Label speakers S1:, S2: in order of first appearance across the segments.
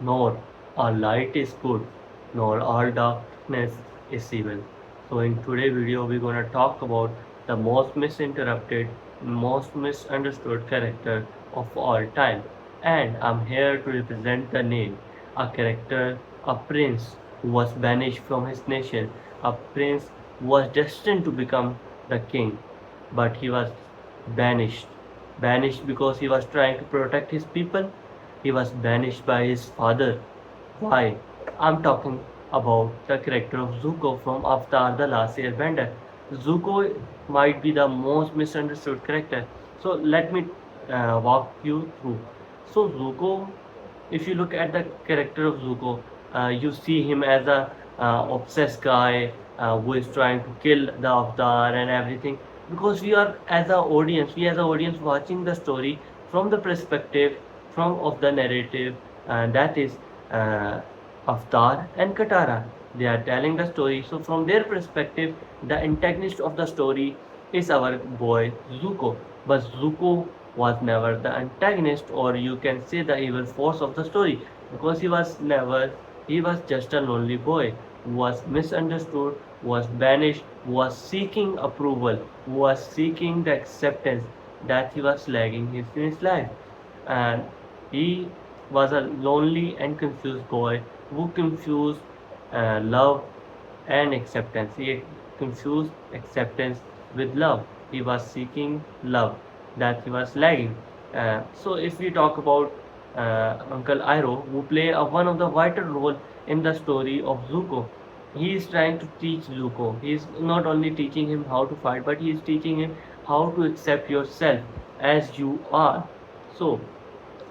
S1: nor all light is good, nor all darkness is evil. So in today's video, we're gonna talk about the most misinterpreted, most misunderstood character of all time. And I'm here to represent the name, a character, a prince who was banished from his nation, a prince who was destined to become the king, but he was banished. Banished because he was trying to protect his people. He was banished by his father. Why? I'm talking about the character of Zuko from Avatar The Last Airbender. Zuko might be the most misunderstood character. So let me walk you through. So Zuko, if you look at the character of Zuko, you see him as a obsessed guy who is trying to kill the Avatar and everything. Because we as an audience watching the story from the perspective from of the narrative, and that is uh, Avatar and Katara. They are telling the story. So from their perspective, the antagonist of the story is our boy Zuko. But Zuko was never the antagonist, or you can say the evil force of the story, because he was just a lonely boy who was misunderstood, was banished, was seeking approval, was seeking the acceptance that he was lagging in his life. And he was a lonely and confused boy who confused love and acceptance. He confused acceptance with love. He was seeking love that he was lagging. So if we talk about Uncle Iroh, who play one of the vital role in the story of Zuko, he is trying to teach Zuko. He is not only teaching him how to fight, but he is teaching him how to accept yourself as you are. So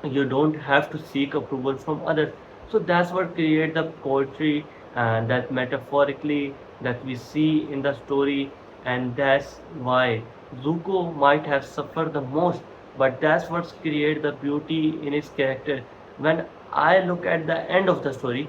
S1: you don't have to seek approval from others. So that's what create the poetry and that metaphorically that we see in the story, and that's why Zuko might have suffered the most, but that's what create the beauty in his character. When I look at the end of the story,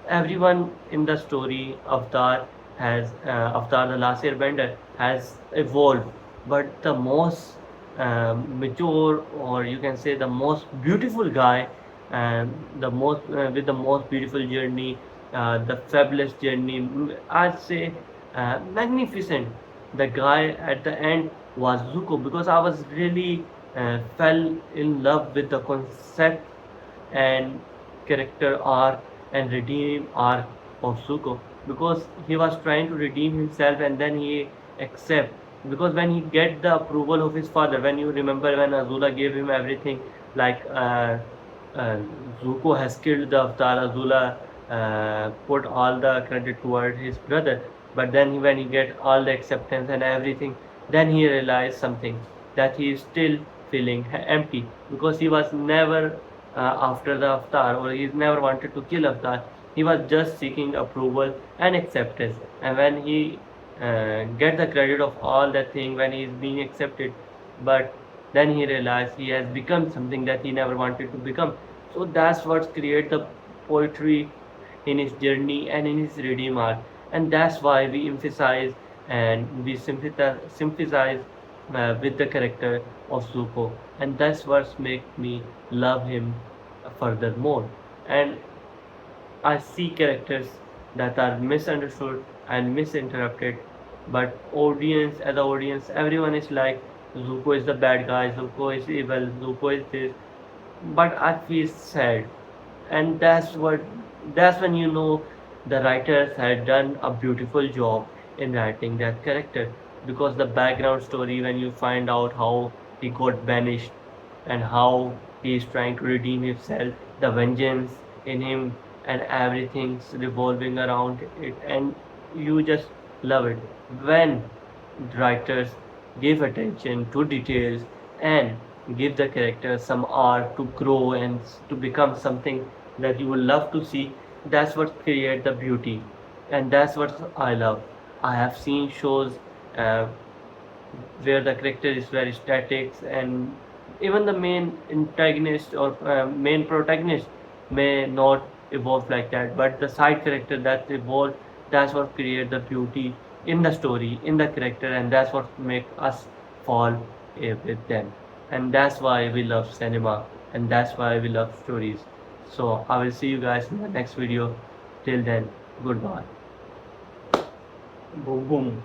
S1: everyone in the story Avatar the Last Airbender has evolved, but the most mature, or you can say the most beautiful guy, and the most with the most beautiful journey, the fabulous journey, I'd say magnificent. The guy at the end was Zuko, because I was really fell in love with the concept and character arc and redeem arc of Zuko, because he was trying to redeem himself and then he accept, because when he get the approval of his father, when you remember when Azula gave him everything, like uh, Zuko has killed the Avatar, Azula put all the credit toward his brother, but then when he get all the acceptance and everything, then he realized something, that he is still feeling empty, because he was never after the Avatar, or he never wanted to kill Avatar. He was just seeking approval and acceptance. And when he get the credit of all that thing, when he is being accepted, but then he realized he has become something that he never wanted to become. So that's what create the poetry in his journey and in his redeem arc, and that's why we emphasize and we sympathize with the character of Zuko, and that's what make me love him furthermore. And I see characters that are misunderstood and misinterpreted, but as an audience, everyone is like, Zuko is the bad guy, Zuko is evil, Zuko is this. But I feel sad, and that's when you know the writers had done a beautiful job in writing that character, because the background story, when you find out how he got banished and how he is trying to redeem himself, the vengeance in him, and everything's revolving around it, and you just love it when writers give attention to details and give the character some art to grow and to become something that you will love to see. That's what create the beauty, and that's what I love. I have seen shows uh, where the character is very static, and even the main antagonist or main protagonist may not evolve like that, but the side character that evolve, that's what create the beauty in the story, in the character, and that's what make us fall with them. And that's why we love cinema, and that's why we love stories. So I will see you guys in the next video. Till then, goodbye. Boom boom.